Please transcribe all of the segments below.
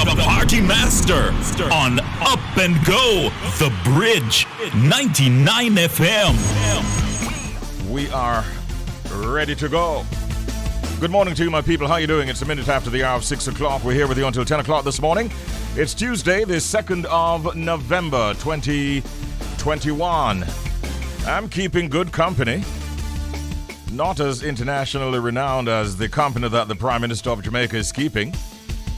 the party master on Up and Go, The Bridge, 99 FM. We are ready to go. Good morning to you, my people. How you doing? It's a minute after the hour of 6 o'clock. We're here with you until 10 o'clock this morning. It's Tuesday, the 2nd of November, 2021. I'm keeping good company. Not as internationally renowned as the company that the Prime Minister of Jamaica is keeping.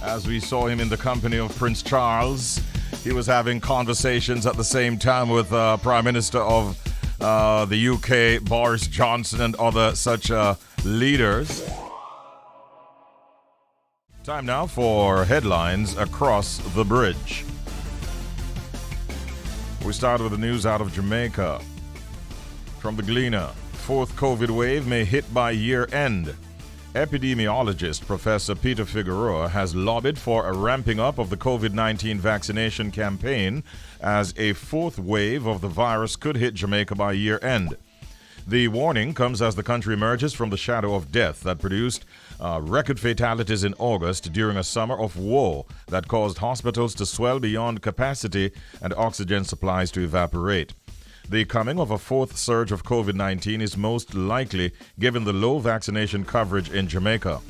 As we saw him in the company of Prince Charles, he was having conversations at the same time with Prime Minister of the UK, Boris Johnson, and other such leaders. Time now for headlines across the bridge. We start with the news out of Jamaica. From the Gleaner, fourth COVID wave may hit by year end. Epidemiologist Professor Peter Figueroa has lobbied for a ramping up of the COVID-19 vaccination campaign as a fourth wave of the virus could hit Jamaica by year end. The warning comes as the country emerges from the shadow of death that produced record fatalities in August during a summer of woe that caused hospitals to swell beyond capacity and oxygen supplies to evaporate. The coming of a fourth surge of COVID-19 is most likely given the low vaccination coverage in Jamaica.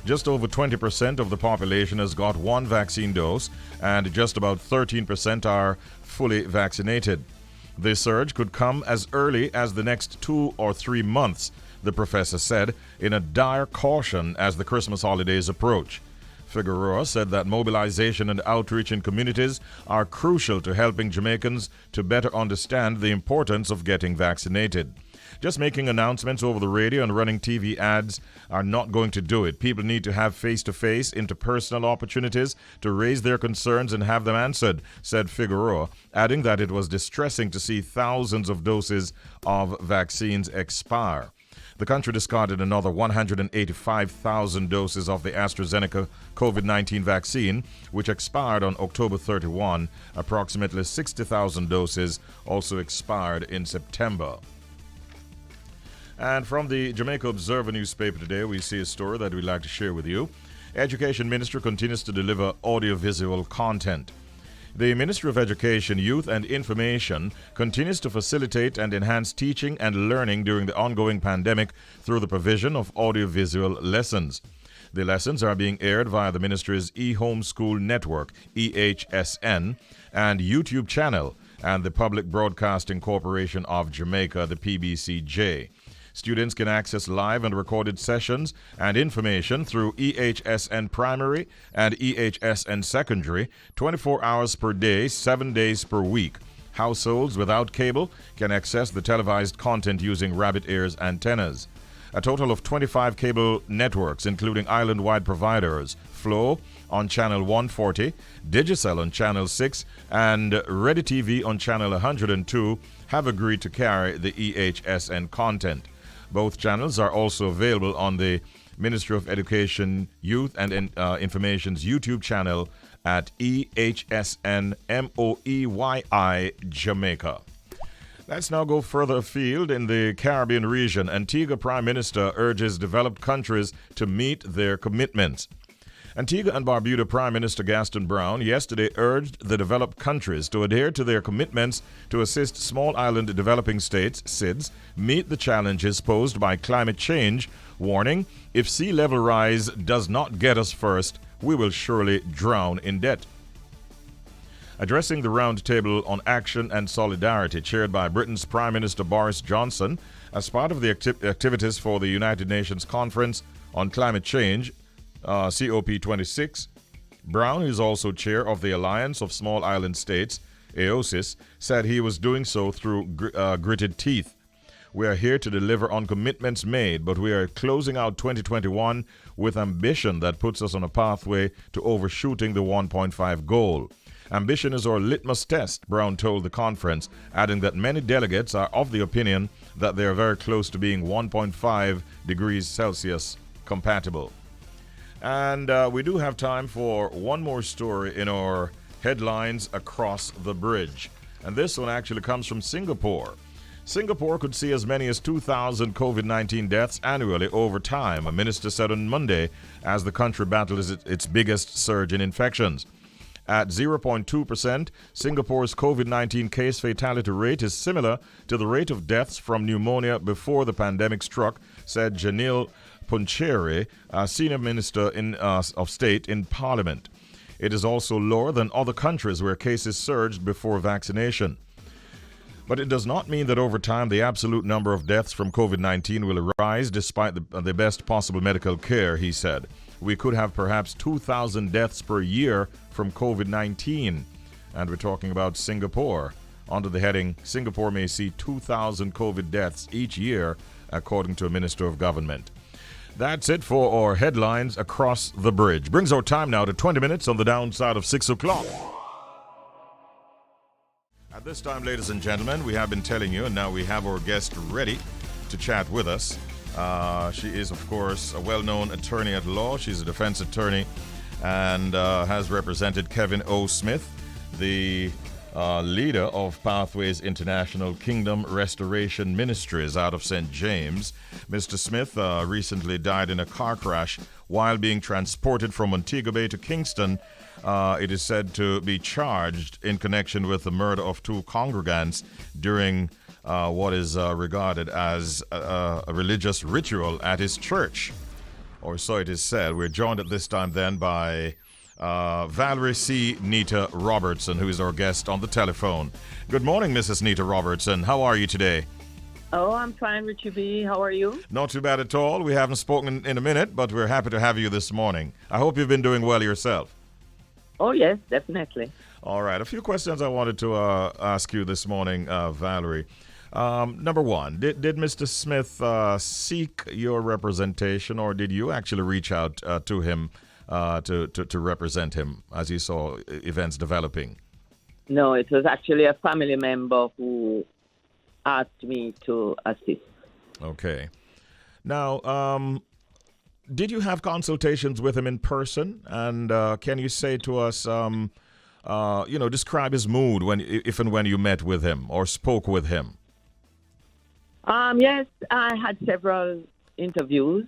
Just over 20% of the population has got one vaccine dose, and just about 13% are fully vaccinated. The surge could come as early as the next 2 or 3 months, the professor said, in a dire caution as the Christmas holidays approach. Figueroa said that mobilization and outreach in communities are crucial to helping Jamaicans to better understand the importance of getting vaccinated. Just making announcements over the radio and running TV ads are not going to do it. People need to have face-to-face, interpersonal opportunities to raise their concerns and have them answered, said Figueroa, adding that it was distressing to see thousands of doses of vaccines expire. The country discarded another 185,000 doses of the AstraZeneca COVID-19 vaccine, which expired on October 31. Approximately 60,000 doses also expired in September. And from the Jamaica Observer newspaper today, we see a story that we'd like to share with you. Education Ministry continues to deliver audiovisual content. The Ministry of Education, Youth and Information continues to facilitate and enhance teaching and learning during the ongoing pandemic through the provision of audiovisual lessons. The lessons are being aired via the ministry's e-homeschool network, EHSN, and YouTube channel, and the Public Broadcasting Corporation of Jamaica, the PBCJ. Students can access live and recorded sessions and information through EHSN Primary and EHSN Secondary 24 hours per day, 7 days per week. Households without cable can access the televised content using rabbit ears antennas. A total of 25 cable networks, including island-wide providers, Flow on Channel 140, Digicel on Channel 6, and Ready TV on Channel 102, have agreed to carry the EHSN content. Both channels are also available on the Ministry of Education, Youth and Information's YouTube channel at EHSN MOEYI Jamaica. Let's now go further afield in the Caribbean region. Antigua Prime Minister urges developed countries to meet their commitments. Antigua and Barbuda Prime Minister Gaston Brown yesterday urged the developed countries to adhere to their commitments to assist small island developing states, SIDS, meet the challenges posed by climate change, warning, if sea level rise does not get us first, we will surely drown in debt. Addressing the Roundtable on Action and Solidarity chaired by Britain's Prime Minister Boris Johnson as part of the activities for the United Nations Conference on Climate Change, COP26, Brown, who is also chair of the Alliance of Small Island States, AOSIS, said he was doing so through gritted teeth. We are here to deliver on commitments made, but we are closing out 2021 with ambition that puts us on a pathway to overshooting the 1.5 goal. Ambition is our litmus test, Brown told the conference, adding that many delegates are of the opinion that they are very close to being 1.5 degrees Celsius compatible. And we do have time for one more story in our headlines across the bridge. And this one actually comes from Singapore. Singapore could see as many as 2,000 COVID-19 deaths annually over time, a minister said on Monday, as the country battles its biggest surge in infections. at 0.2%. Singapore's COVID-19 case fatality rate is similar to the rate of deaths from pneumonia before the pandemic struck, said Janil Puncheri, senior minister of state in Parliament. It is also lower than other countries where cases surged before vaccination. But it does not mean that over time the absolute number of deaths from COVID-19 will rise despite the best possible medical care, he said. We could have perhaps 2,000 deaths per year from COVID-19. And we're talking about Singapore. Under the heading, Singapore may see 2,000 COVID deaths each year, according to a Minister of Government. That's it for our headlines across the bridge. Brings our time now to 20 minutes on the downside of 6 o'clock. At this time, ladies and gentlemen, we have been telling you, and now we have our guest ready to chat with us. She is, of course, a well-known attorney at law. She's a defense attorney and has represented Kevin O. Smith, the leader of Pathways International Kingdom Restoration Ministries out of St. James. Mr. Smith recently died in a car crash while being transported from Montego Bay to Kingston. It is said to be charged in connection with the murder of two congregants during what is regarded as a religious ritual at his church, or so it is said. We're joined at this time then by Valerie C. Neita-Robertson, who is our guest on the telephone. Good morning, Mrs. Neita-Robertson. How are you today? Oh, I'm fine, Richie B. How are you? Not too bad at all. We haven't spoken in a minute, but we're happy to have you this morning. I hope you've been doing well yourself. Oh, yes, definitely. All right. A few questions I wanted to ask you this morning, Valerie. Number one, did Mr. Smith seek your representation, or did you actually reach out to him to represent him as you saw events developing? No, it was actually a family member who asked me to assist. Okay. Now, did you have consultations with him in person? And can you say to us, describe his mood if and when you met with him or spoke with him? Yes, I had several interviews.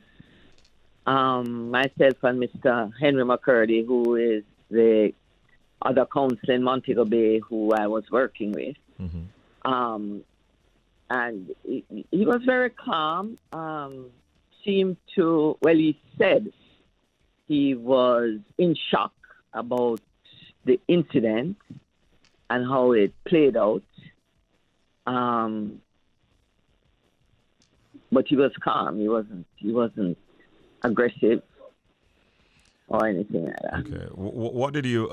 Myself and Mr. Henry McCurdy, who is the other counsel in Montego Bay who I was working with. Mm-hmm. And he was very calm. He said he was in shock about the incident and how it played out. But he was calm. He wasn't aggressive or anything like that. Okay. What did you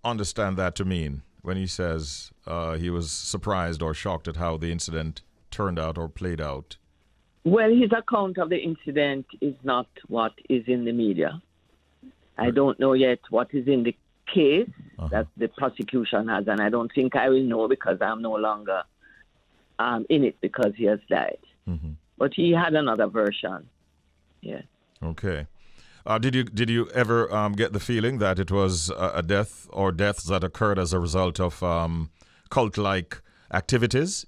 understand that to mean when he says he was surprised or shocked at how the incident turned out or played out? Well, his account of the incident is not what is in the media. I don't know yet what is in the case that the prosecution has, and I don't think I will know because I'm no longer in it because he has died. Mm-hmm. But he had another version. Yes. Okay. Did you ever get the feeling that it was a death or deaths that occurred as a result of cult-like activities?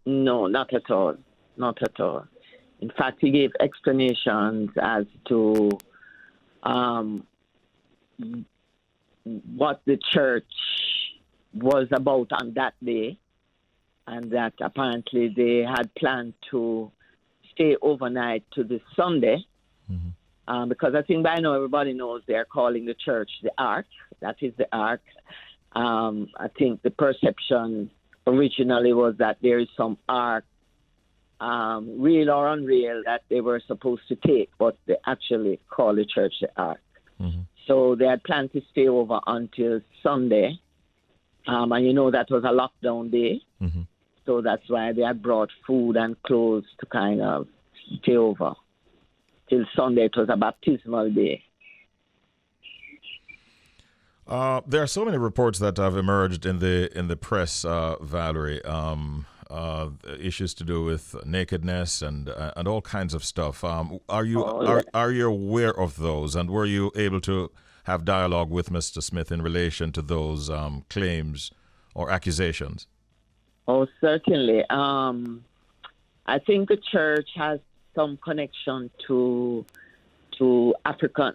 No, not at all. Not at all. In fact, he gave explanations as to what the church was about on that day, and that apparently they had planned to stay overnight to the Sunday, because I think by now everybody knows they're calling the church the Ark. That is the Ark. I think the perception originally was that there is some Ark, real or unreal, that they were supposed to take, but they actually call the church the Ark. Mm-hmm. So they had planned to stay over until Sunday, and that was a lockdown day. Mm-hmm. So that's why they had brought food and clothes to kind of stay over till Sunday. It was a baptismal day. There are so many reports that have emerged in the press, Valerie. Issues to do with nakedness and all kinds of stuff. Are you aware of those? And were you able to have dialogue with Mr. Smith in relation to those claims or accusations? Oh, certainly. I think the church has some connection to African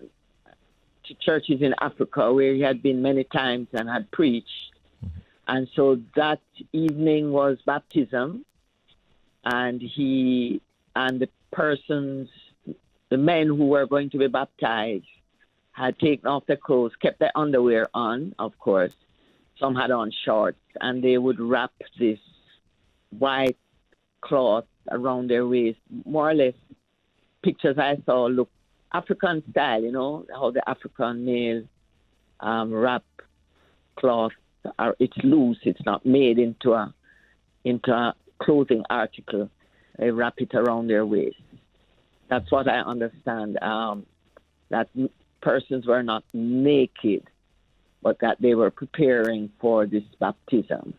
to churches in Africa where he had been many times and had preached. And so that evening was baptism, and he and the men who were going to be baptized had taken off their clothes, kept their underwear on, of course. Some had on shorts, and they would wrap this white cloth around their waist. More or less, pictures I saw look African style, you know, how the African male wrap cloth. It's loose, it's not made into a clothing article. They wrap it around their waist. That's what I understand. That persons were not naked, but that they were preparing for this baptism.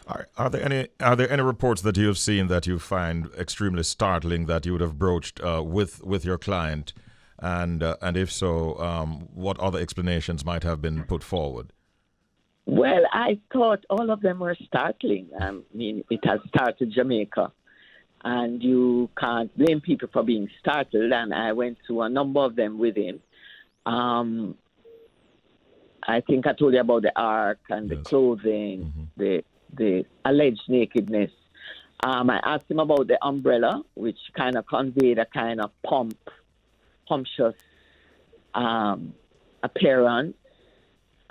Are there any reports that you have seen that you find extremely startling that you would have broached with your client, and if so, what other explanations might have been put forward? Well, I thought all of them were startling. I mean, it has started Jamaica, and you can't blame people for being startled. And I went through a number of them with him. I think I told you about the ark and the clothing, the alleged nakedness. I asked him about the umbrella, which kind of conveyed a kind of punctuous appearance.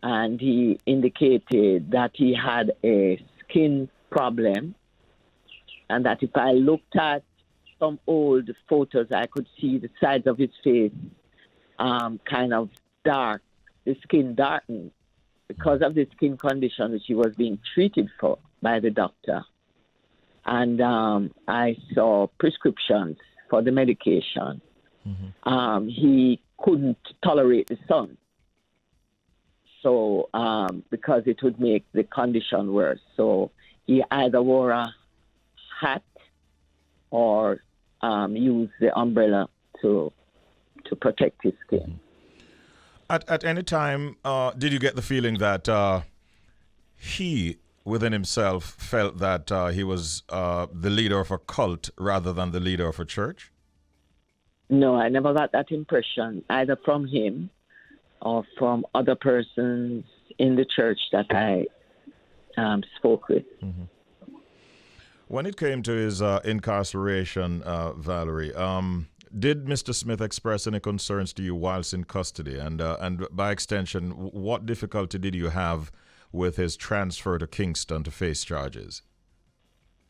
And he indicated that he had a skin problem, and that if I looked at some old photos, I could see the sides of his face kind of dark, the skin darkened because of the skin condition which he was being treated for by the doctor. And I saw prescriptions for the medication. He couldn't tolerate the sun. So, because it would make the condition worse. So he either wore a hat or used the umbrella to protect his skin. At any time, did you get the feeling that he, within himself, felt that he was the leader of a cult rather than the leader of a church? No, I never got that impression, either from him or from other persons in the church that I spoke with. When it came to his incarceration, Valerie, did Mr. Smith express any concerns to you whilst in custody? And by extension, what difficulty did you have with his transfer to Kingston to face charges?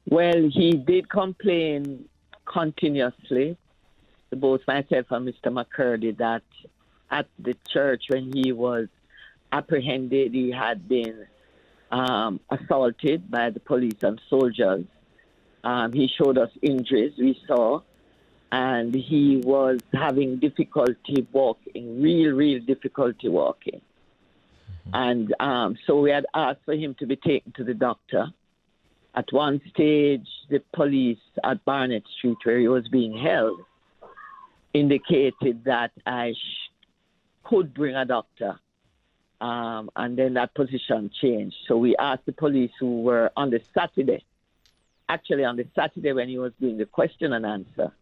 Well, he did complain continuously to both myself and Mr. McCurdy that at the church when he was apprehended, he had been assaulted by the police and soldiers. He showed us injuries we saw, and he was having difficulty walking, real difficulty walking. And so we had asked for him to be taken to the doctor. At one stage, the police at Barnett Street, where he was being held, indicated that I could bring a doctor, and then that position changed. So we asked the police who were on the Saturday when he was doing the question and answer,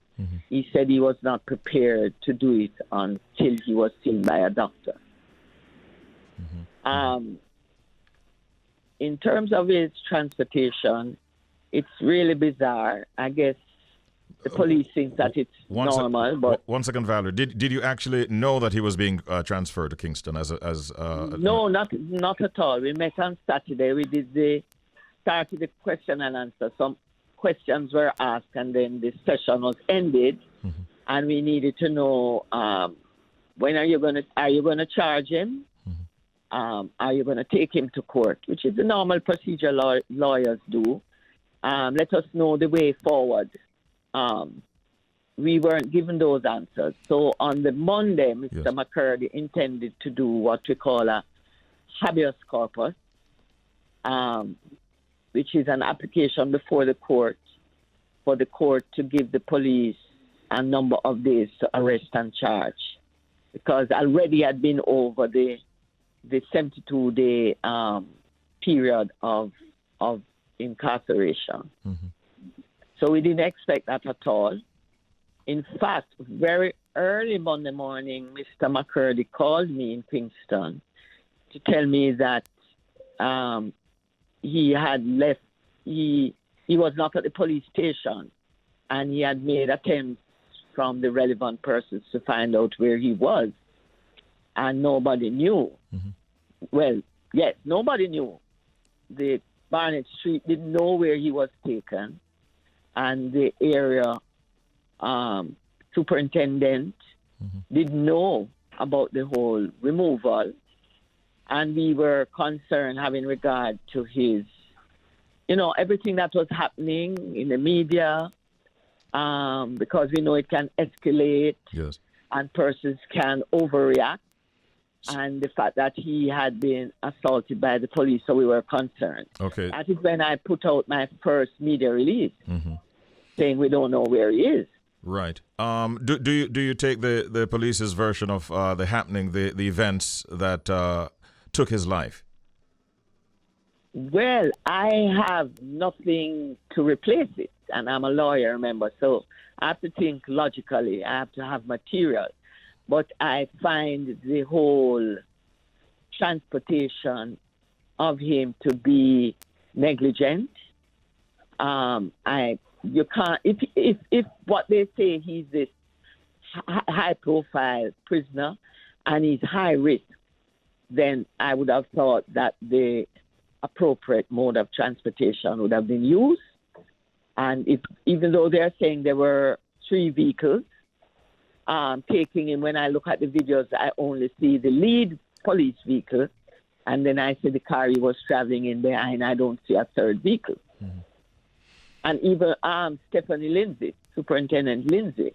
he said he was not prepared to do it until he was seen by a doctor. In terms of his transportation, it's really bizarre. I guess the police think that it's normal, but... One second, Valerie. Did you actually know that he was being transferred to Kingston No, not at all. We met on Saturday. We started the question and answer. Some questions were asked, and then the session was ended, and we needed to know when are you going to charge him? Are you going to take him to court? Which is the normal procedure lawyers do. Let us know the way forward. We weren't given those answers. So on the Monday, Mr. McCurdy intended to do what we call a habeas corpus, which is an application before the court for the court to give the police a number of days to arrest and charge, because already had been over the 72-day period of incarceration. So we didn't expect that at all. In fact, very early Monday morning, Mr. McCurdy called me in Kingston to tell me that he had left. He was not at the police station, and he had made attempts from the relevant persons to find out where he was, and nobody knew. Mm-hmm. Well, yes, nobody knew. The Barnett Street didn't know where he was taken, and the area superintendent didn't know about the whole removal, and we were concerned having regard to his, everything that was happening in the media, because we know it can escalate, yes, and persons can overreact, and the fact that he had been assaulted by the police, so we were concerned. Okay. That is when I put out my first media release, saying we don't know where he is. Right. Do you take the police's version of the happening, the events that took his life? Well, I have nothing to replace it, and I'm a lawyer, remember, so I have to think logically. I have to have material. But I find the whole transportation of him to be negligent. You can't, if what they say, he's this high-profile prisoner and he's high risk, then I would have thought that the appropriate mode of transportation would have been used. And even though they're saying there were 3 vehicles taking him, when I look at the videos, I only see the lead police vehicle, and then I see the car he was traveling in behind. I don't see a 3rd vehicle. Mm-hmm. And even Stephanie Lindsay, Superintendent Lindsay,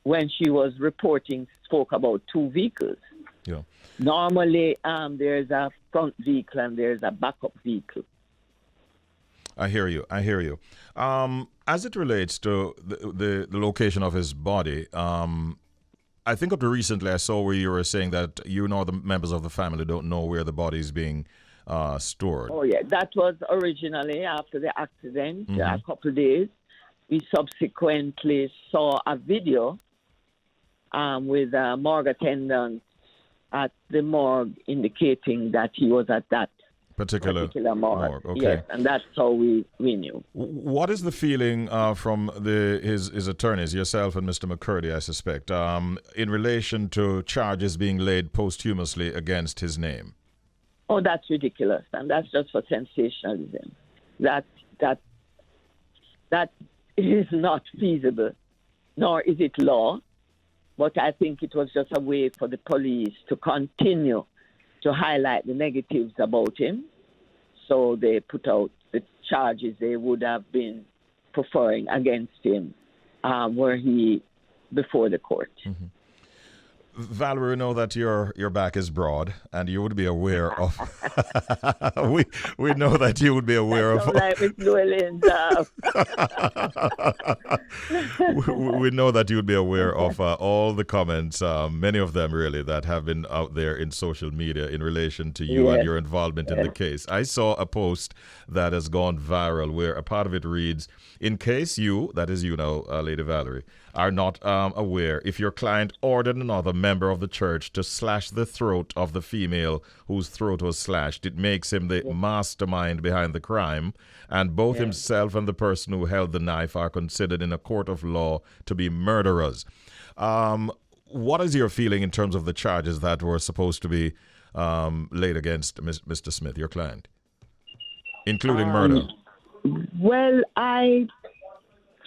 when she was reporting, spoke about 2 vehicles. Yeah. Normally, there's a front vehicle and there's a backup vehicle. I hear you. As it relates to the location of his body, I think up to recently I saw where you were saying that you nor the members of the family don't know where the body is being stored. Oh, yeah. That was originally after the accident, a couple of days. We subsequently saw a video with a morgue attendant at the morgue indicating that he was at that particular morgue. Okay. Yes, and that's how we knew. What is the feeling from his attorneys, yourself and Mr. McCurdy, I suspect, in relation to charges being laid posthumously against his name? Oh, that's ridiculous, and that's just for sensationalism. That is not feasible, nor is it law. But I think it was just a way for the police to continue to highlight the negatives about him. So they put out the charges they would have been preferring against him were he before the court. Mm-hmm. Valerie, we know that your back is broad, and you would be aware of. we know that you would be aware of. Like Miss Llewellyn's, we know that you would be aware of all the comments, many of them really, that have been out there in social media in relation to you and your involvement in the case. I saw a post that has gone viral where a part of it reads, "In case you," that is you now, Lady Valerie, "are not aware, if your client ordered another member of the church to slash the throat of the female whose throat was slashed, it makes him the mastermind behind the crime, and both himself and the person who held the knife are considered in a court of law to be murderers." What is your feeling in terms of the charges that were supposed to be laid against Mr. Smith, your client, including murder? Well, I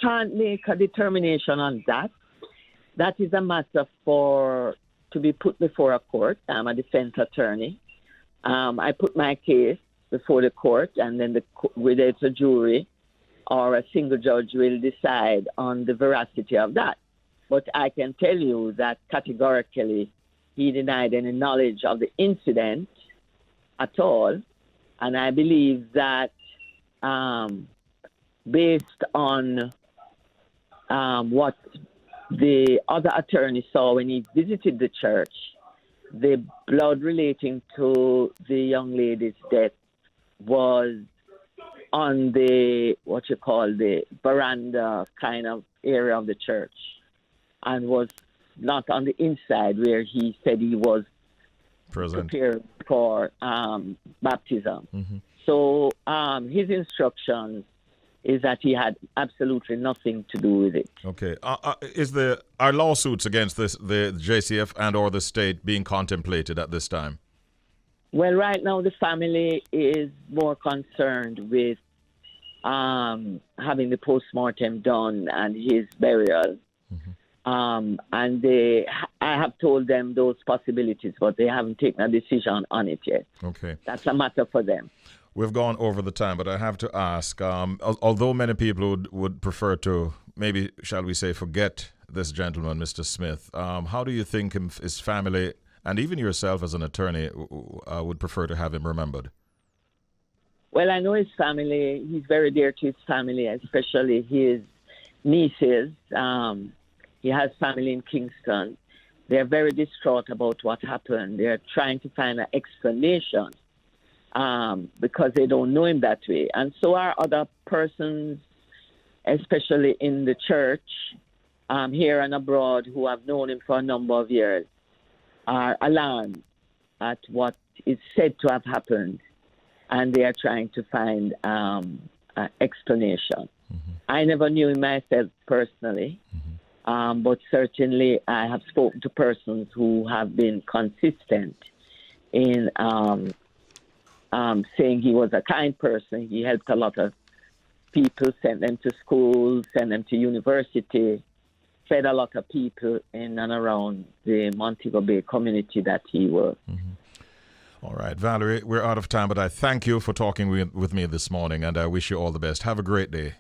can't make a determination on that. That is a matter to be put before a court. I'm a defense attorney. I put my case before the court, and then whether it's a jury or a single judge will decide on the veracity of that. But I can tell you that categorically he denied any knowledge of the incident at all, and I believe that based on what the other attorney saw when he visited the church, the blood relating to the young lady's death was on the, the veranda kind of area of the church, and was not on the inside where he said he was Present. prepared for baptism. So his instructions is that he had absolutely nothing to do with it. Okay. Are lawsuits against the JCF and or the state being contemplated at this time? Well, right now the family is more concerned with having the postmortem done and his burial. And I have told them those possibilities, but they haven't taken a decision on it yet. Okay. That's a matter for them. We've gone over the time, but I have to ask, although many people would prefer to, maybe, shall we say, forget this gentleman, Mr. Smith, how do you think his family, and even yourself as an attorney, would prefer to have him remembered? Well, I know his family. He's very dear to his family, especially his nieces. He has family in Kingston. They're very distraught about what happened. They're trying to find an explanation because they don't know him that way. And so are other persons, especially in the church, here and abroad, who have known him for a number of years, are alarmed at what is said to have happened, and they are trying to find an explanation. I never knew him myself personally, but certainly I have spoken to persons who have been consistent in saying he was a kind person. He helped a lot of people, sent them to school, sent them to university, fed a lot of people in and around the Montego Bay community that he worked. All right, Valerie, we're out of time, but I thank you for talking with me this morning, and I wish you all the best. Have a great day.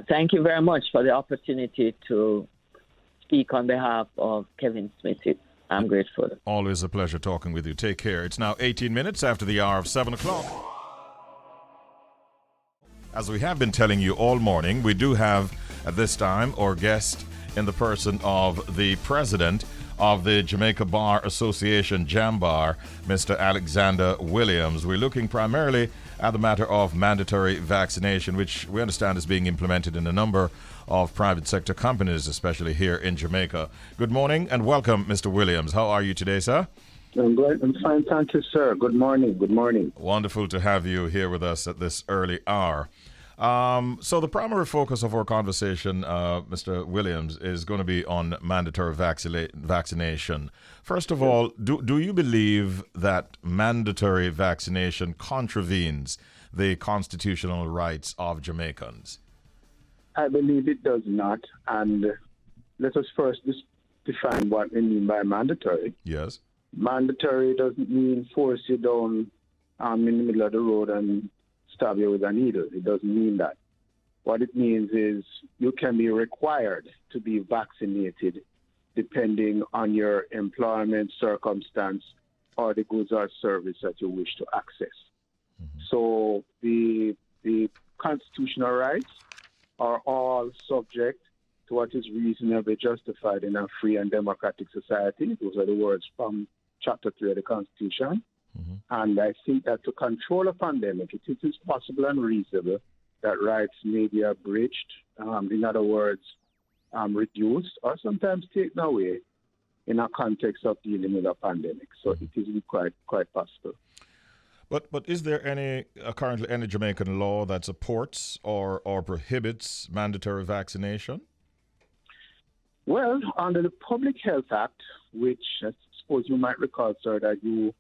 Thank you very much for the opportunity to speak on behalf of Kevin Smith. I'm grateful. Always a pleasure talking with you. Take care. It's now 18 minutes after the hour of 7 o'clock. As we have been telling you all morning, we do have at this time our guest in the person of the president of the Jamaica Bar Association, JAMBAR, Mr. Alexander Williams. We're looking primarily at the matter of mandatory vaccination, which we understand is being implemented in a number of private sector companies, especially here in Jamaica. Good morning and welcome, Mr. Williams. How are you today, sir? I'm great. I'm fine, thank you, sir. Good morning. Good morning. Wonderful to have you here with us at this early hour. So the primary focus of our conversation, Mr. Williams, is going to be on mandatory vaccination. First of all, do you believe that mandatory vaccination contravenes the constitutional rights of Jamaicans? I believe it does not. And let us first define what we mean by mandatory. Yes. Mandatory doesn't mean force you down in the middle of the road and stab you with a needle. It doesn't mean that. What it means is you can be required to be vaccinated depending on your employment circumstance or the goods or service that you wish to access. So the constitutional rights are all subject to what is reasonably justified in a free and democratic society. Those are the words from Chapter 3 of the Constitution. And I think that to control a pandemic, it is possible and reasonable that rights may be abridged, in other words, reduced or sometimes taken away in a context of dealing with a pandemic. So it is quite possible. But is there currently any Jamaican law that supports or prohibits mandatory vaccination? Well, under the Public Health Act, which I suppose you might recall, sir, that you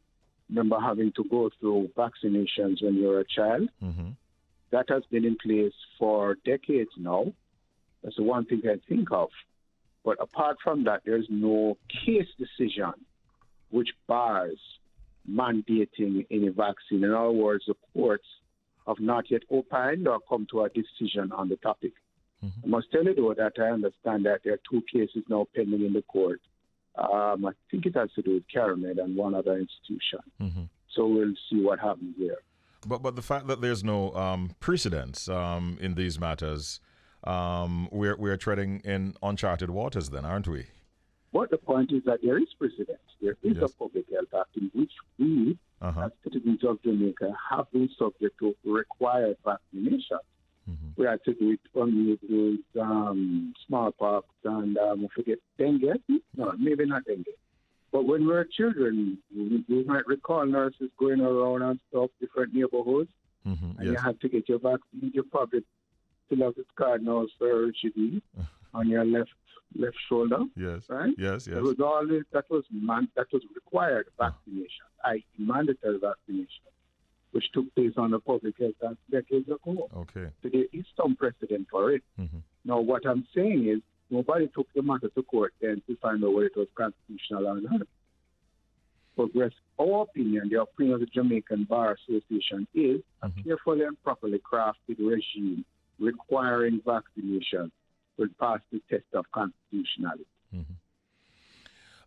remember having to go through vaccinations when you were a child. That has been in place for decades now. That's the one thing I think of. But apart from that, there's no case decision which bars mandating any vaccine. In other words, the courts have not yet opined or come to a decision on the topic. I must tell you, though, that I understand that there are two cases now pending in the court. I think it has to do with CARAMED and one other institution. So we'll see what happens there. But the fact that there's no precedence in these matters, we're treading in uncharted waters then, aren't we? But the point is that there is precedence. There is a Public Health Act in which we, as citizens of Jamaica, have been subject to required vaccination. We had to do it only with smallpox and I forget dengue. No, maybe not dengue. But when we were children, you might recall nurses going around and stuff, different neighborhoods, and you had to get your vaccine. You probably still have this card now for Richie B on your left shoulder. Yes. Right? Yes. It was always that was required vaccination, i.e. mandatory vaccination, which took place on the public health act decades ago. Okay. So there is some precedent for it. Now, what I'm saying is nobody took the matter to court then to find out whether it was constitutional or not. But our opinion, the opinion of the Jamaican Bar Association, is a carefully and properly crafted regime requiring vaccination will pass the test of constitutionality.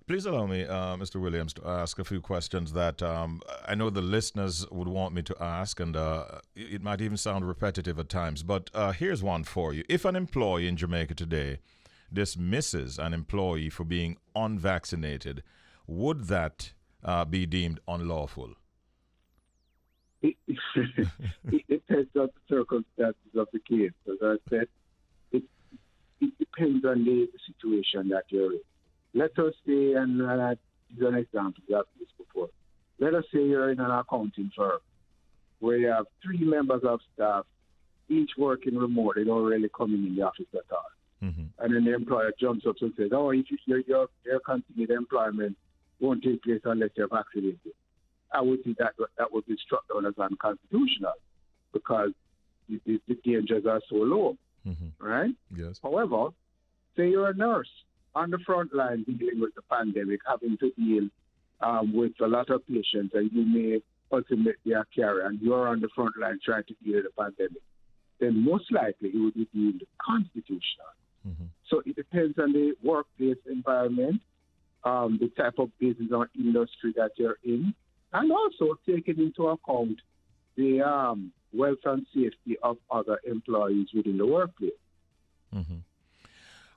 Please allow me, Mr. Williams, to ask a few questions that I know the listeners would want me to ask, and it might even sound repetitive at times, but here's one for you. If an employee in Jamaica today dismisses an employee for being unvaccinated, would that be deemed unlawful? It depends on the circumstances of the case. As I said, it depends on the situation that you're in. Let us say, and I give an example, we have this before. Let us say you're in an accounting firm where you have 3 members of staff, each working remote, they don't really come in the office at all. And then the employer jumps up and says, oh, if your continued employment won't take place unless you're vaccinated. I would think that would be struck down as unconstitutional because the dangers are so low, right? Yes. However, say you're a nurse on the front line dealing with the pandemic, having to deal with a lot of patients, and you may ultimately be a carrier, and you're on the front line trying to deal with the pandemic, then most likely it would be deemed constitutional. So it depends on the workplace environment, the type of business or industry that you're in, and also taking into account the wealth and safety of other employees within the workplace.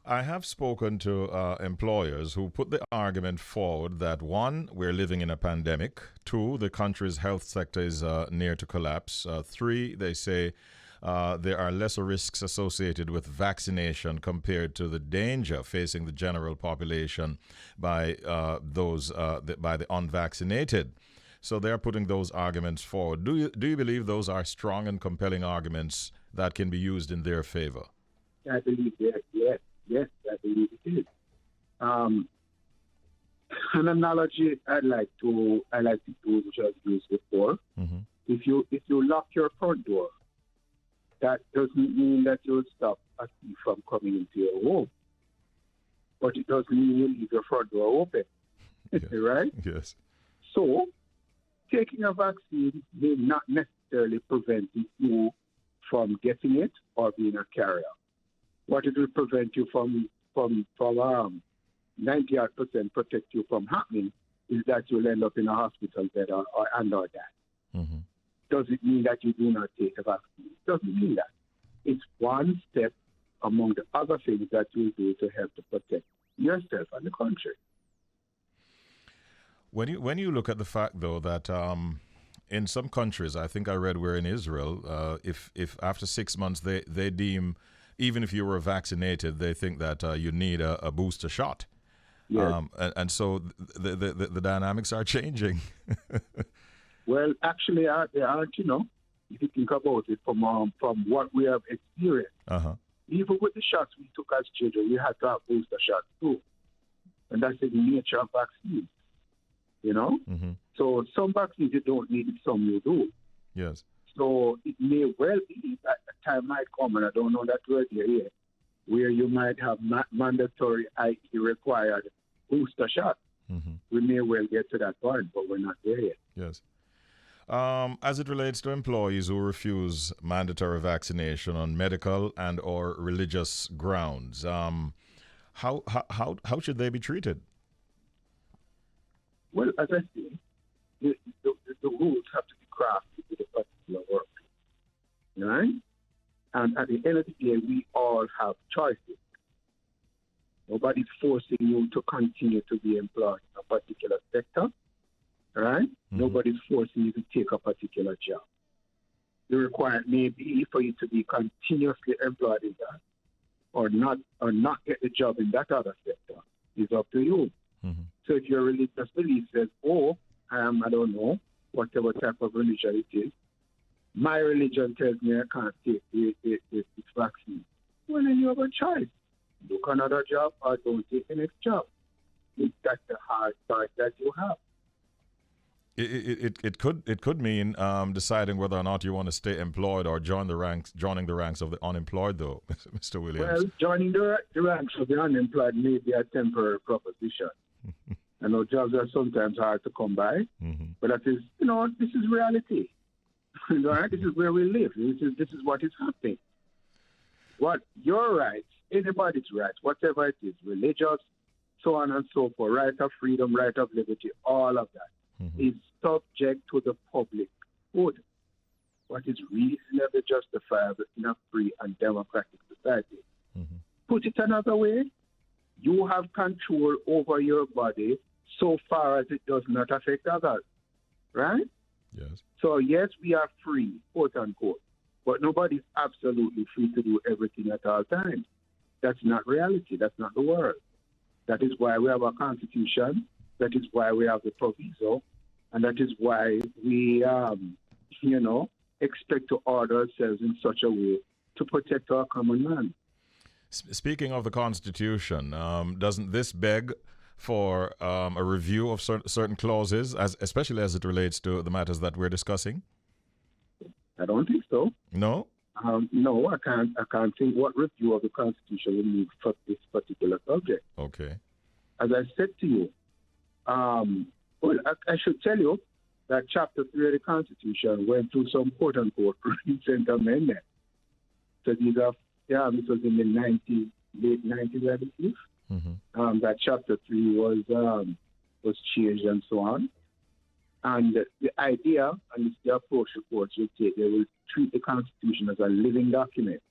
I have spoken to employers who put the argument forward that 1, we're living in a pandemic, 2, the country's health sector is near to collapse, 3, they say there are lesser risks associated with vaccination compared to the danger facing the general population by by the unvaccinated. So they're putting those arguments forward. Do you believe those are strong and compelling arguments that can be used in their favor? I believe yes, I believe it is. An analogy I like to use, which I've used before. If you lock your front door, that doesn't mean that you'll stop a thief from coming into your home, but it doesn't mean you leave your front door open, right? Yes. So, taking a vaccine may not necessarily prevent you from getting it or being a carrier. What it will prevent you from 90% protect you from happening is that you'll end up in a hospital bed or that. Does it mean that you do not take a vaccine? It doesn't mean that. It's one step among the other things that you do to help to protect yourself and the country. When you look at the fact, though, that in some countries, I think I read where in Israel, if after 6 months they deem, even if you were vaccinated, they think that you need a booster shot. Yes. And so the dynamics are changing. Well, actually, they aren't, if you think about it from what we have experienced. Even with the shots we took as children, we had to have booster shots too. And that's the nature of vaccines, So some vaccines you don't need it, some you do. Yes. So it may well be that a time might come, and I don't know that word here, where you might have mandatory, i.e. required booster shots. We may well get to that point, but we're not there yet. Yes. As it relates to employees who refuse mandatory vaccination on medical and or religious grounds, how should they be treated? Well, as I say, the rules have to be crafted with a particular work, right? And at the end of the day, we all have choices. Nobody's forcing you to continue to be employed in a particular sector, right? Nobody's forcing you to take a particular job. the requirement may be for you to be continuously employed in that, or not get the job in that other sector. It's up to you. Mm-hmm. So if your religious belief says, oh, I don't know, whatever type of religion it is, my religion tells me I can't take this vaccine. Well, then you have a choice. Look another job or don't take the next job. That's the hard part that you have. It could mean deciding whether or not you want to stay employed or joining the ranks of the unemployed, though, Mr. Williams. Well, joining the ranks of the unemployed may be a temporary proposition. I know jobs are sometimes hard to come by, but that is, this is reality. All right? This is where we live. This is what is happening. What your rights, anybody's rights, whatever it is, religious, so on and so forth, right of freedom, right of liberty, all of that is subject to the public good. What is reasonably justifiable in a free and democratic society. Put it another way, you have control over your body so far as it does not affect others, right? Yes. So yes, we are free, quote unquote, but nobody's absolutely free to do everything at all times. That's not reality. That's not the world. That is why we have a constitution. That is why we have the proviso, and that is why we, expect to order ourselves in such a way to protect our common man. Speaking of the Constitution, doesn't this beg for a review of certain clauses, especially as it relates to the matters that we're discussing? I don't think so. No? No, I can't think what review of the Constitution we need for this particular subject. Okay. As I said to you, I should tell you that Chapter 3 of the Constitution went through some quote-unquote recent amendments. So these are, this was in the late 90s, I believe. That Chapter 3 was changed and so on. And the idea, and it's the approach the courts will take, they will treat the Constitution as a living document.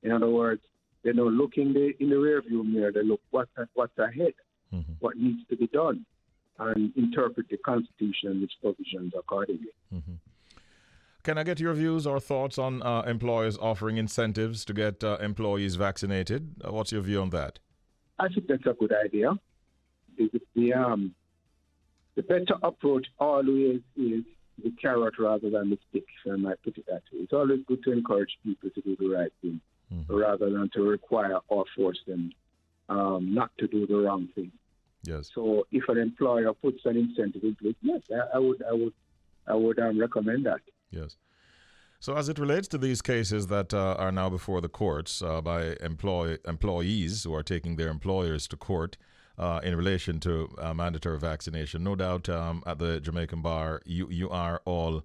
In other words, they don't look in the rearview mirror, they look what's ahead, what needs to be done, and interpret the Constitution and its provisions accordingly. Can I get your views or thoughts on employers offering incentives to get employees vaccinated? What's your view on that? I think that's a good idea. The better approach always is the carrot rather than the stick, if I might put it that way. It's always good to encourage people to do the right thing rather than to require or force them not to do the wrong thing. Yes. So if an employer puts an incentive in place, yes, I would recommend that. Yes. So as it relates to these cases that are now before the courts by employees who are taking their employers to court in relation to mandatory vaccination, no doubt at the Jamaican Bar, you are all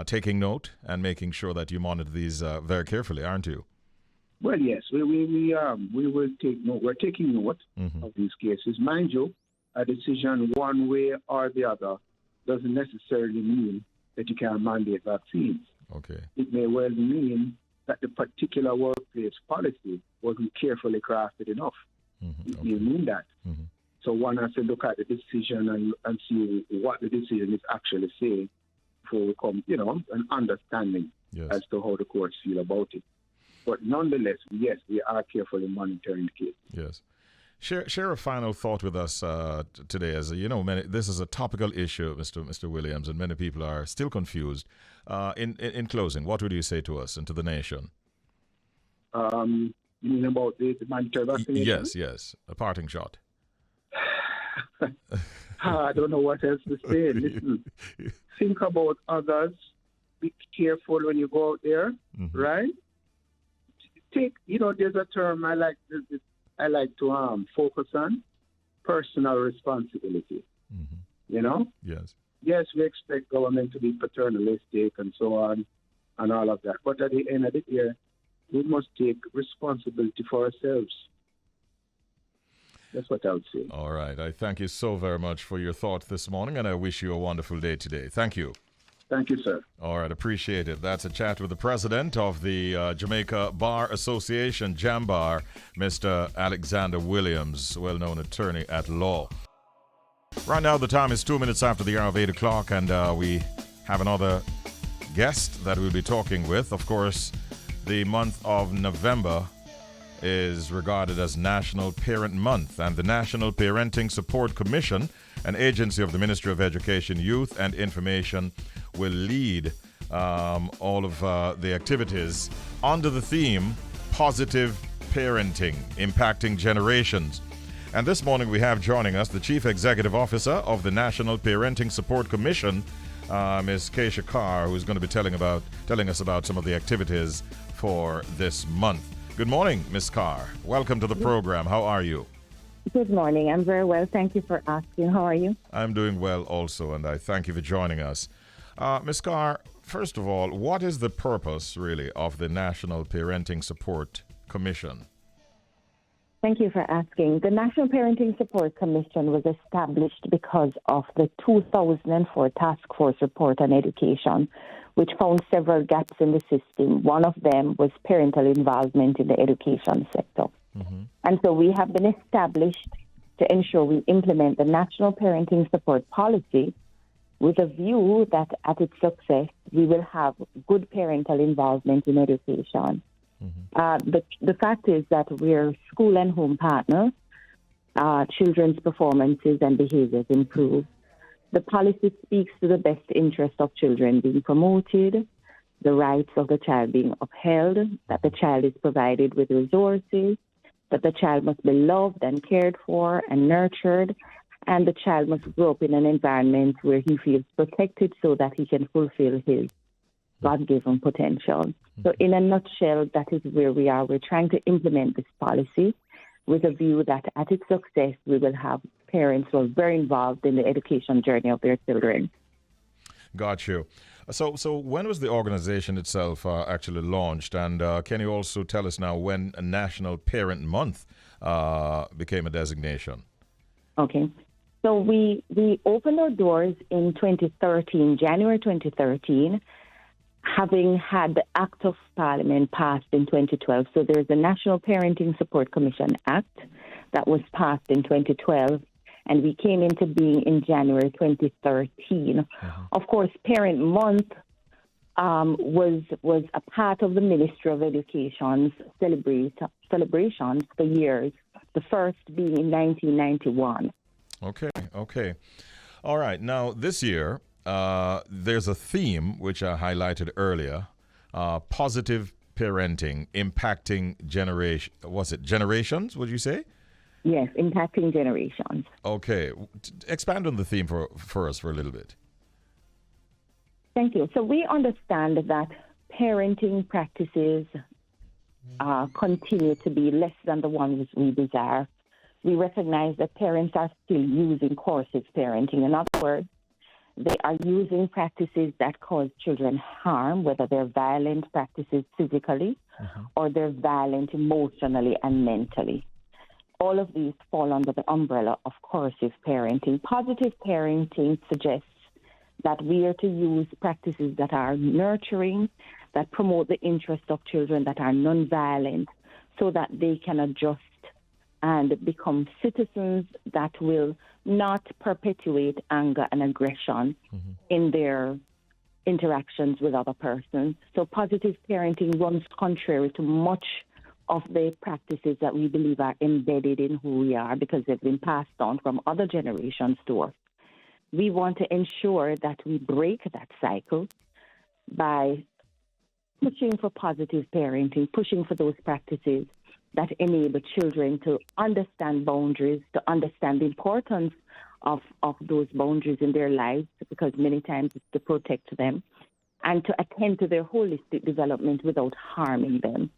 taking note and making sure that you monitor these very carefully, aren't you? Well, yes, we will take note. We're taking note of these cases. Mind you, a decision one way or the other doesn't necessarily mean that you can mandate vaccines. Okay. It may well mean that the particular workplace policy wasn't carefully crafted enough. It may mean that. So one has to look at the decision and see what the decision is actually saying before we come, an understanding as to how the courts feel about it. But nonetheless, yes, we are carefully monitoring the case. Yes. Share a final thought with us today. As this is a topical issue, Mr. Williams, and many people are still confused. In closing, what would you say to us and to the nation? You mean about the mandatory vaccination? Yes. A parting shot. I don't know what else to say. Listen, think about others. Be careful when you go out there, right? There's a term I like to focus on: personal responsibility. Yes. Yes, we expect government to be paternalistic and so on, and all of that. But at the end of the day, we must take responsibility for ourselves. That's what I would say. All right. I thank you so very much for your thoughts this morning, and I wish you a wonderful day today. Thank you. Thank you, sir. All right. Appreciate it. That's a chat with the president of the Jamaica Bar Association, JAMBAR, Mr. Alexander Williams, well-known attorney at law. Right now, the time is 2 minutes after the hour of 8 o'clock, and we have another guest that we'll be talking with. Of course, the month of November is regarded as National Parent Month, and the National Parenting Support Commission, an agency of the Ministry of Education, Youth and Information, will lead all of the activities under the theme Positive Parenting, Impacting Generations. And this morning we have joining us the Chief Executive Officer of the National Parenting Support Commission, Ms. Kaysia Kerr, who is going to be telling us about some of the activities for this month. Good morning, Ms. Kerr. Welcome to the program. How are you? Good morning. I'm very well. Thank you for asking. How are you? I'm doing well also, and I thank you for joining us. Ms. Kerr, first of all, what is the purpose, really, of the National Parenting Support Commission? Thank you for asking. The National Parenting Support Commission was established because of the 2004 Task Force Report on Education, which found several gaps in the system. One of them was parental involvement in the education sector. Mm-hmm. And so we have been established to ensure we implement the National Parenting Support Policy with a view that at its success, we will have good parental involvement in education. Mm-hmm. The fact is that we're school and home partners. Children's performances and behaviors improve. The policy speaks to the best interest of children being promoted, the rights of the child being upheld, that the child is provided with resources, that the child must be loved and cared for and nurtured, and the child must grow up in an environment where he feels protected so that he can fulfill his God-given potential. So in a nutshell, that is where we are. We're trying to implement this policy with a view that at its success, we will have parents who are very involved in the education journey of their children. Got you. So when was the organization itself actually launched? And can you also tell us now when a National Parent Month became a designation? Okay. So we opened our doors in 2013, January 2013, having had the Act of Parliament passed in 2012. So there's the National Parenting Support Commission Act that was passed in 2012, and we came into being in January 2013. Mm-hmm. Of course, Parent Month was a part of the Ministry of Education's celebrations for years, the first being in 1991. Okay. All right. Now, this year, there's a theme which I highlighted earlier, positive parenting, impacting generations, would you say? Yes, impacting generations. Okay. Expand on the theme for us for a little bit. Thank you. So we understand that parenting practices continue to be less than the ones we desire. We recognize that parents are still using coercive parenting. In other words, they are using practices that cause children harm, whether they're violent practices physically or they're violent emotionally and mentally. All of these fall under the umbrella of coercive parenting. Positive parenting suggests that we are to use practices that are nurturing, that promote the interest of children, that are nonviolent, so that they can adjust and become citizens that will not perpetuate anger and aggression in their interactions with other persons. So positive parenting runs contrary to much of the practices that we believe are embedded in who we are because they've been passed on from other generations to us. We want to ensure that we break that cycle by pushing for positive parenting, pushing for those practices that enable children to understand boundaries, to understand the importance of those boundaries in their lives, because many times it's to protect them, and to attend to their holistic development without harming them.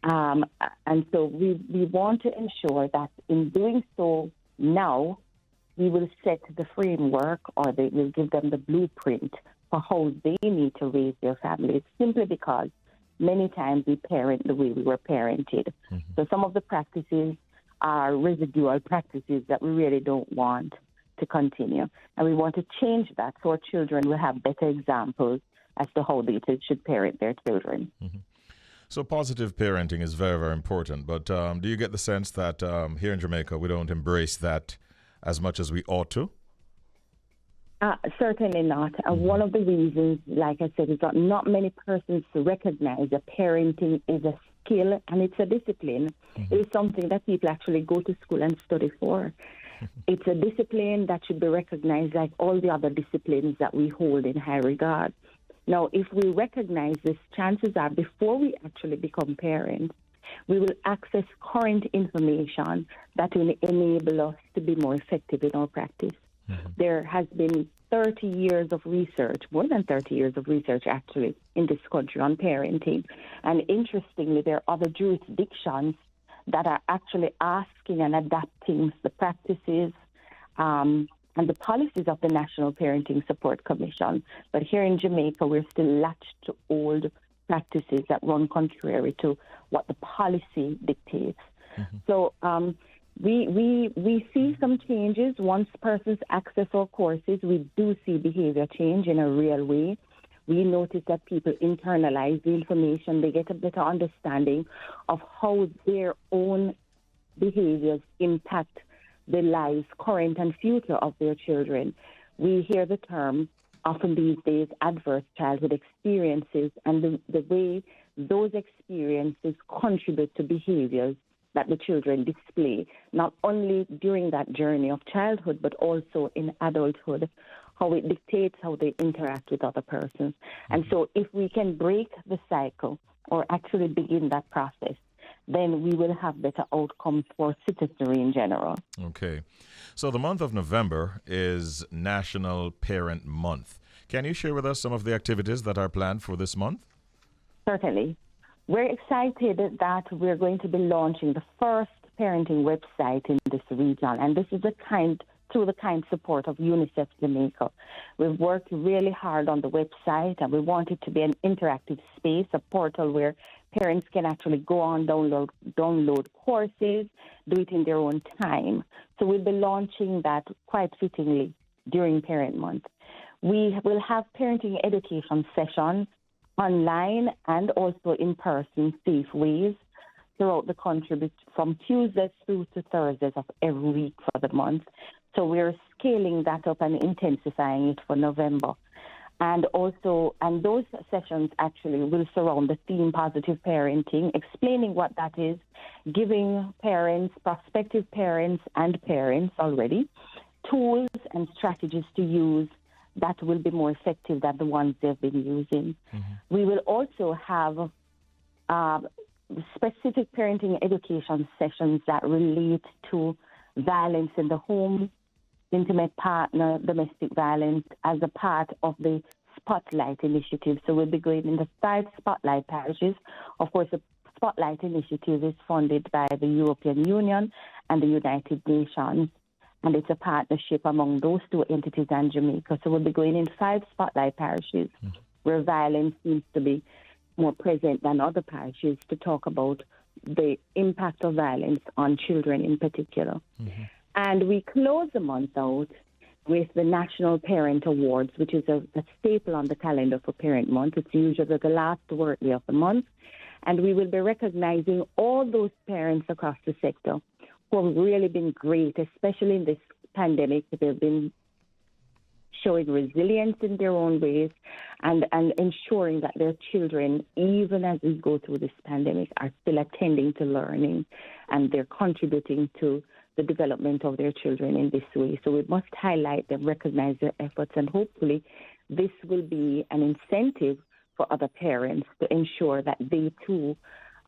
And so we want to ensure that in doing so now, we will set the framework, or they will give them the blueprint for how they need to raise their families, simply because many times we parent the way we were parented. So some of the practices are residual practices that we really don't want to continue. And we want to change that so our children will have better examples as to how they should parent their children. So positive parenting is very, very important. But do you get the sense that here in Jamaica we don't embrace that as much as we ought to? Certainly not. One of the reasons, like I said, is that not many persons recognize that parenting is a skill and it's a discipline. It is something that people actually go to school and study for. It's a discipline that should be recognized like all the other disciplines that we hold in high regard. Now, if we recognize this, chances are before we actually become parents, we will access current information that will enable us to be more effective in our practice. There has been 30 years of research, more than 30 years of research actually, in this country on parenting. And interestingly, there are other jurisdictions that are actually asking and adapting the practices and the policies of the National Parenting Support Commission. But here in Jamaica, we're still latched to old practices that run contrary to what the policy dictates. So we see some changes. Once persons access our courses, we do see behavior change in a real way. We notice that people internalize the information. They get a better understanding of how their own behaviors impact the lives, current and future, of their children. We hear the term often these days, adverse childhood experiences, and the way those experiences contribute to behaviors that the children display, not only during that journey of childhood, but also in adulthood, how it dictates how they interact with other persons. And so if we can break the cycle or actually begin that process, then we will have better outcomes for citizenry in general. Okay. So the month of November is National Parent Month. Can you share with us some of the activities that are planned for this month? Certainly. We're excited that we're going to be launching the first parenting website in this region, and this is through the kind support of UNICEF Jamaica. We've worked really hard on the website, and we want it to be an interactive space, a portal where parents can actually go on, download courses, do it in their own time. So we'll be launching that quite fittingly during Parent Month. We will have parenting education sessions online and also in person, safe ways throughout the country from Tuesdays through to Thursdays of every week for the month. So we're scaling that up and intensifying it for November. And those sessions actually will surround the theme positive parenting, explaining what that is, giving parents, prospective parents and parents already, tools and strategies to use that will be more effective than the ones they've been using. We will also have specific parenting education sessions that relate to violence in the home, intimate partner, domestic violence, as a part of the Spotlight Initiative. So we'll be going into 5 Spotlight parishes. Of course, the Spotlight Initiative is funded by the European Union and the United Nations, and it's a partnership among those two entities and Jamaica. So we'll be going in 5 Spotlight parishes where violence seems to be more present than other parishes, to talk about the impact of violence on children in particular. And we close the month out with the National Parent Awards, which is a staple on the calendar for Parent Month. It's usually the last workday of the month. And we will be recognizing all those parents across the sector who have really been great, especially in this pandemic. They've been showing resilience in their own ways and ensuring that their children, even as we go through this pandemic, are still attending to learning, and they're contributing to the development of their children in this way. So we must highlight them, recognize their efforts, and hopefully this will be an incentive for other parents to ensure that they too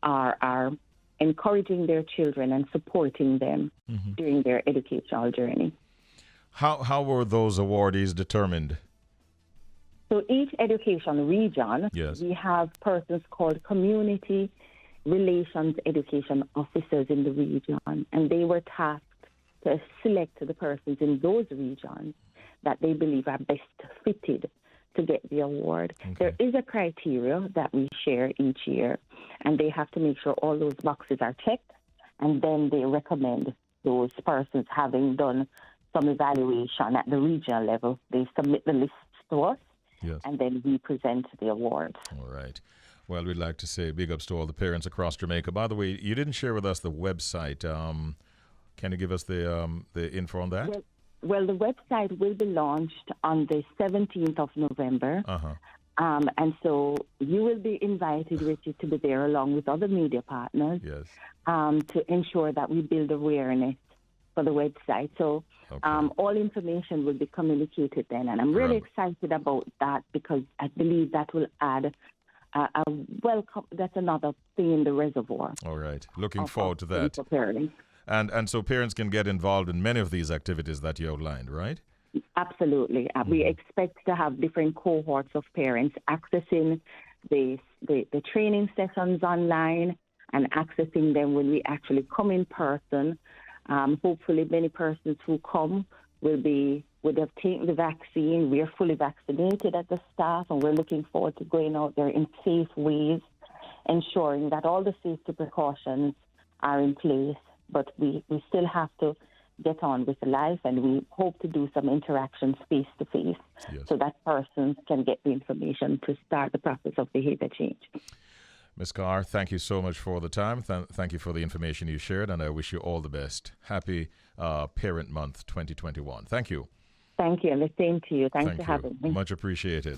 are encouraging their children and supporting them during their educational journey. How were those awardees determined? So each education region, we have persons called community relations education officers in the region, and they were tasked to select the persons in those regions that they believe are best fitted to get the award. There is a criteria that we share each year, and they have to make sure all those boxes are checked, and then they recommend those persons, having done some evaluation at the regional level. They submit the lists to us, and then we present the awards. All right. Well, we'd like to say big ups to all the parents across Jamaica. By the way, you didn't share with us the website. Can you give us the info on that? Well, the website will be launched on the 17th of November. And so you will be invited, Richie, to be there along with other media partners to ensure that we build awareness for the website. So all information will be communicated then. And I'm really excited about that because I believe that will add a welcome. That's another thing in the reservoir. All right. Looking forward to that. Preparing. And so parents can get involved in many of these activities that you outlined, right? Absolutely. We expect to have different cohorts of parents accessing the training sessions online and accessing them when we actually come in person. Hopefully, many persons who come would have taken the vaccine. We are fully vaccinated at the staff, and we're looking forward to going out there in safe ways, ensuring that all the safety precautions are in place. But we still have to get on with life, and we hope to do some interactions face-to-face so that persons can get the information to start the process of behavior change. Ms. Kerr, thank you so much for the time. Thank you for the information you shared, and I wish you all the best. Happy Parent Month 2021. Thank you. Thank you, and the same to you. Thanks for having me. Much appreciated.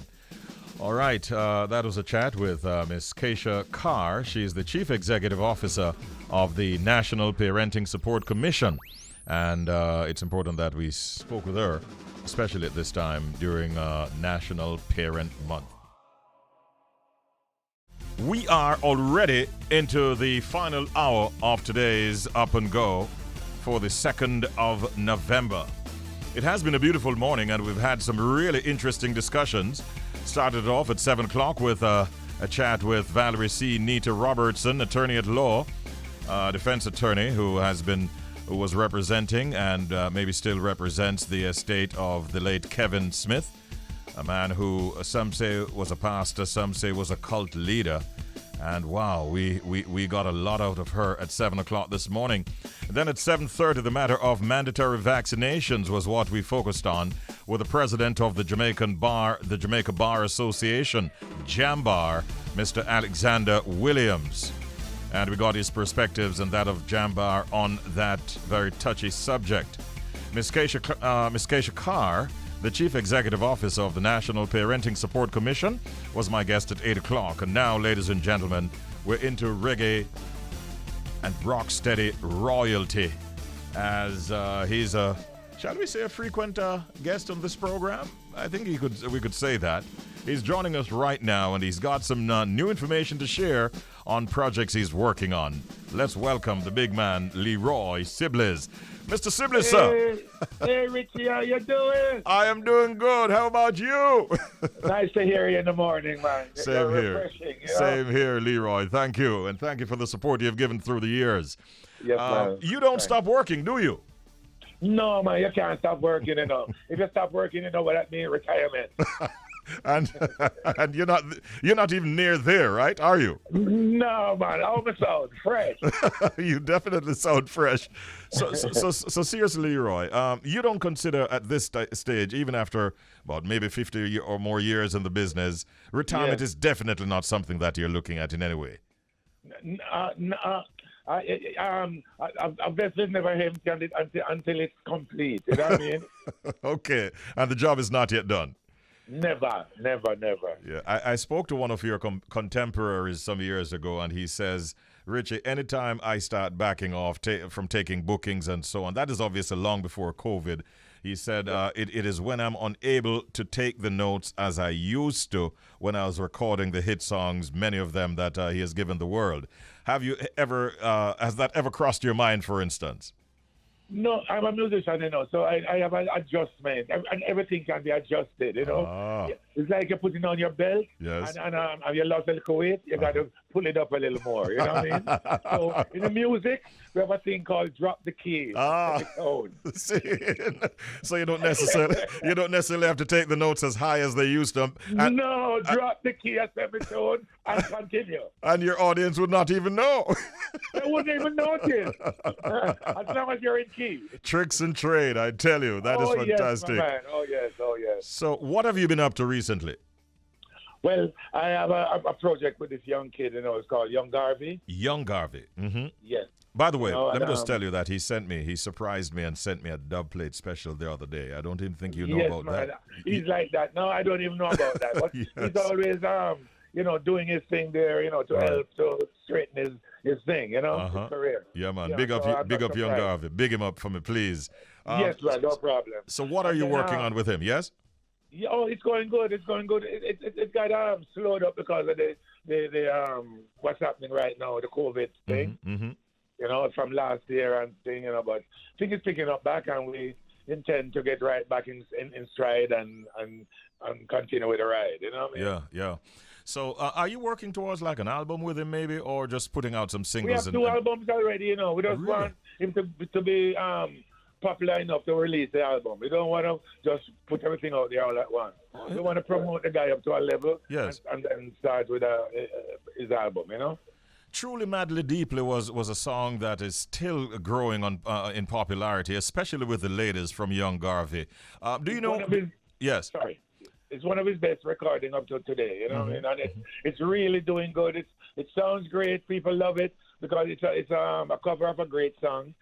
All right, that was a chat with Ms. Kaysia Kerr. She's the Chief Executive Officer of the National Parenting Support Commission. And it's important that we spoke with her, especially at this time during National Parent Month. We are already into the final hour of today's Up and Go for the 2nd of November. It has been a beautiful morning, and we've had some really interesting discussions. Started off at 7 o'clock with a chat with Valerie C, Neita-Robertson, attorney at law, defense attorney who was representing and maybe still represents the estate of the late Kevin Smith, a man who some say was a pastor, some say was a cult leader. And wow, we got a lot out of her at 7 o'clock this morning. Then at 7:30, the matter of mandatory vaccinations was what we focused on with the president of the Jamaica Bar Association, JAMBAR, Mr. Alexander Williams. And we got his perspectives and that of JAMBAR on that very touchy subject. Ms. Kaysia Kerr, the Chief Executive Officer of the National Parenting Support Commission, was my guest at 8 o'clock. And now, ladies and gentlemen, we're into reggae and rocksteady royalty, as he's shall we say, a frequent guest on this program. I think we could say that. He's joining us right now, and he's got some new information to share on projects he's working on. Let's welcome the big man, Leroy Sibbles. Mr. Sibbles, sir. Hey, Richie, how you doing? I am doing good. How about you? Nice to hear you in the morning, man. Same here. Same here, Leroy. Thank you. And thank you for the support you've given through the years. Yes, man. You don't stop working, do you? No, man, you can't stop working, you know. If you stop working, you know what that means, retirement. and you're not even near there, right? Are you? No, man. I almost sound fresh. You definitely sound fresh. So seriously, Leroy, you don't consider at this stage, even after about maybe 50 or more years in the business, retirement is definitely not something that you're looking at in any way. I've just never him until it's complete. You know what I mean? Okay, and the job is not yet done. Never. Yeah, I spoke to one of your contemporaries some years ago, and he says, Richie, anytime I start backing off from taking bookings and so on, that is obviously long before COVID. He said, it is when I'm unable to take the notes as I used to when I was recording the hit songs, many of them that he has given the world. Have you ever, has that ever crossed your mind, for instance? No, I'm a musician, you know, so I have an adjustment, and everything can be adjusted, you know. Ah. It's like you're putting on your belt, yes, and you lost a little weight, you got to pull it up a little more, you know what I mean? So in the music, we have a thing called drop the key. See, so you don't necessarily have to take the notes as high as they used to. No, drop the key at semitone and continue. And your audience would not even know. They wouldn't even notice. As long as you're in key. Tricks and trade, I tell you. That is fantastic. Yes, my man. Oh, yes. So what have you been up to recently? Well, I have a project with this young kid, you know, it's called Young Garvey. Young Garvey. Mm-hmm. Yes. By the way, know, let me and, just tell you that he surprised me and sent me a dub plate special the other day. I don't even think you know yes, about man. that. He's like that. No, I don't even know about that. But Yes. he's always, doing his thing there, to Right. help to straighten his thing, his career. Yeah, man. Yeah, Big so I'm big not up young surprised. Garvey. Big him up for me, please. Yes, man, no problem. So what are And you then, working on with him? Yes? Yeah, it's going good. It's going good. It got slowed up because of the what's happening right now, the COVID thing. Mm-hmm. From last year and thing, but I think it's picking up back, and we intend to get right back in stride and continue with the ride. You know what I mean? Yeah. So are you working towards like an album with him maybe, or just putting out some We singles? have two albums already. We just Really? want him to be popular enough to release the album. We don't want to just put everything out there all at once. We want to promote the guy up to a level, Yes. and then start with his album. Truly Madly Deeply was a song that is still growing on in popularity, especially with the ladies from Young Garvey. Do you know? One of his, Yes. sorry, it's one of his best recording up to today. You know what I mean? And it's really doing good. It sounds great. People love it because it's a cover of a great song.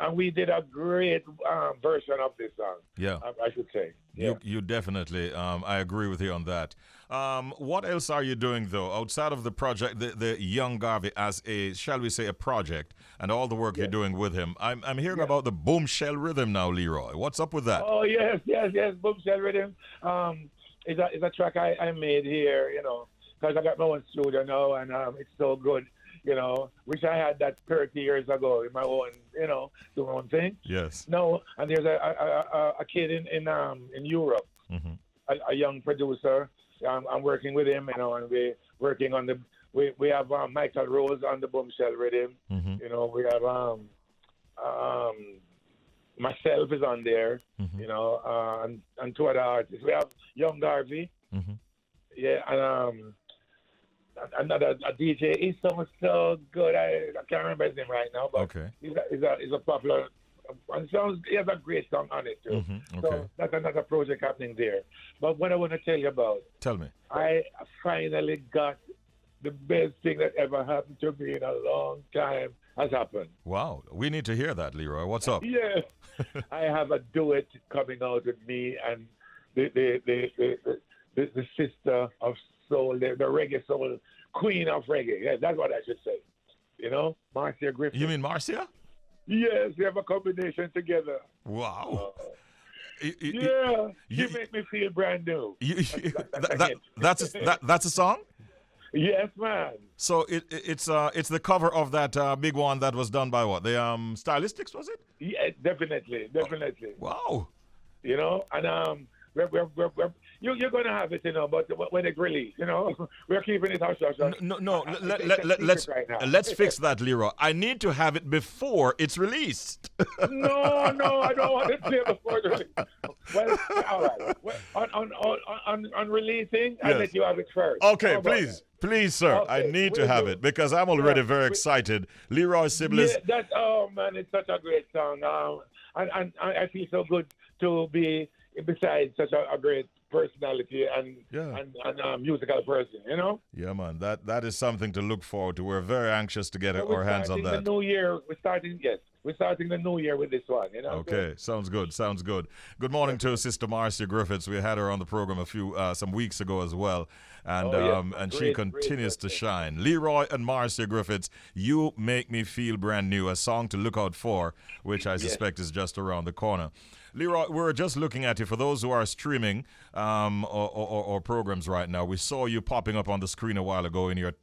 And we did a great version of this song. Yeah. I should say. Yeah. You definitely, I agree with you on that. What else are you doing, though, outside of the project, the Young Garvey as shall we say, a project, and all the work you're doing with him? I'm hearing about the Boomshell Rhythm now, Leroy. What's up with that? Oh, yes. Boomshell Rhythm is a track I made here, because I got my own studio now, and it's so good. Wish I had that 30 years ago in my own, do my own thing. Yes. No, and there's a kid in Europe, a young producer. I'm working with him, and we're working on we have Michael Rose on the Boomshell Rhythm. We have myself is on there, and two other artists. We have Young Garvey, yeah, and another a DJ. He's so good. I can't remember his name right now, but Okay. he's a popular. And he has a great song on it too. Okay. So that's another project happening there. But what I want to tell you about, Tell me. I finally got the best thing that ever happened to me in a long time has happened. Wow. We need to hear that, Leroy. What's up? Yes, I have a duet coming out with me and the sister of soul, the reggae soul, queen of reggae. Yeah, that's what I should say. Marcia Griffin. You mean Marcia? Yes, we have a combination together. Wow. Yeah, you make me feel brand new. That's a song? Yes, man. So it's the cover of that big one that was done by what? The Stylistics, was it? Yeah, definitely. Wow. And you're gonna have it, but when it's released, we're keeping it hush. No. Let's Fix that, Leroy. I need to have it before it's released. No, I don't want it there before the release. Well, all right. Well, on releasing, I'll let you have it first. Okay, please, sir. Okay, I need to have it because I'm already very excited. Leroy Sibbles. Yeah, man, it's such a great song. And I feel so good to be beside such a great personality and musical person, Yeah, man. That is something to look forward to. We're very anxious to get our hands on that. The new year, we're starting the new year with this one, Okay, sounds good. Good morning to Sister Marcia Griffiths. We had her on the program some weeks ago as well, and she continues to shine. Leroy and Marcia Griffiths, You Make Me Feel Brand New, a song to look out for, which I suspect is just around the corner. Leroy, we're just looking at you. For those who are streaming or programs right now, we saw you popping up on the screen a while ago in your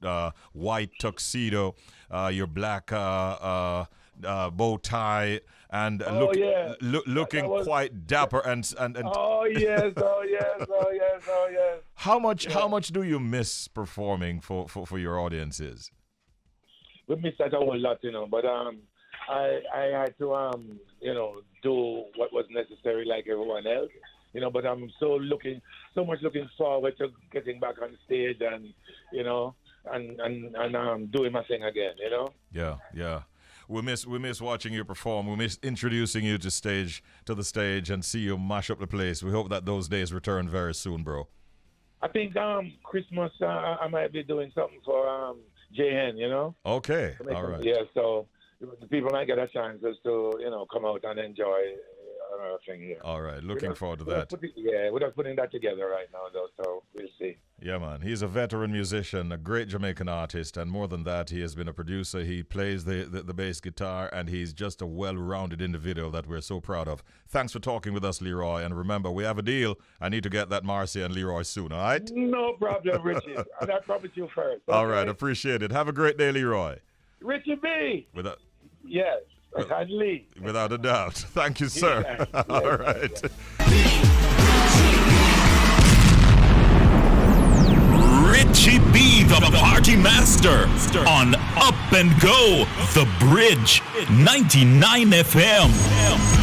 white tuxedo, your black bow tie, and looking quite dapper and Oh yes. How much do you miss performing for your audiences? We miss that a whole lot, but I had to do what was necessary like everyone else, but I'm so much looking forward to getting back on stage and doing my thing again, Yeah. We miss watching you perform. We miss introducing you to the stage and see you mash up the place. We hope that those days return very soon, bro. I think Christmas I might be doing something for JN, Okay, all right. Yeah, so the people might get a chance just to, come out and enjoy another thing here. All right, looking forward to that. We're just putting that together right now, though, so we'll see. Yeah, man. He's a veteran musician, a great Jamaican artist, and more than that, he has been a producer. He plays the bass guitar, and he's just a well-rounded individual that we're so proud of. Thanks for talking with us, Leroy. And remember, we have a deal. I need to get that Marcy and Leroy soon, all right? No problem, Richie. And I promise you first. Okay? All right, appreciate it. Have a great day, Leroy. Richie B. Yes. Lee. Without a doubt. Thank you, sir. Yes. All right. Richie B, the party master, on Up and Go, The Bridge, 99 FM.